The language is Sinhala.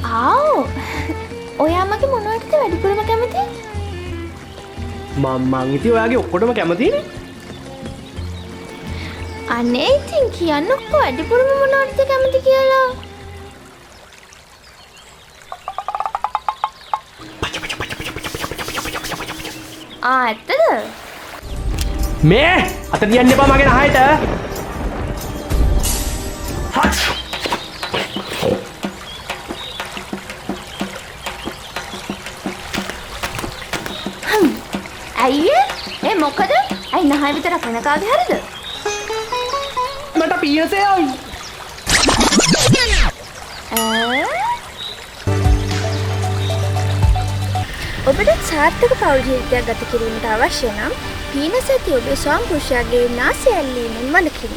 ආව්. ඔයා මගේ මොනවටද වැඩිපුරම කැමති? මං ඉතින් ඔයාගේ ඔක්කොටම කැමතිනේ. අනේ ඉතින් කියන්නකෝ වැඩිපුරම මොනවටද කැමති කියලා. ඇත්තද? මේ අත තියන්න එපා මගේ නහයට. ඇයි ඒ මොකද? ඇයි නහය විතරක් වෙන කාගේ හරිද? මට පීනසෙයි. ඔබට සාර්ථක පෞල් ජීවිතයක් ගත කිරීමට අවශ්‍ය නම් පීනස ඇති ඔබේ ස්වාමිපුරුෂයාගේ නාසය ඇල්ලීමෙන් වළකින්න.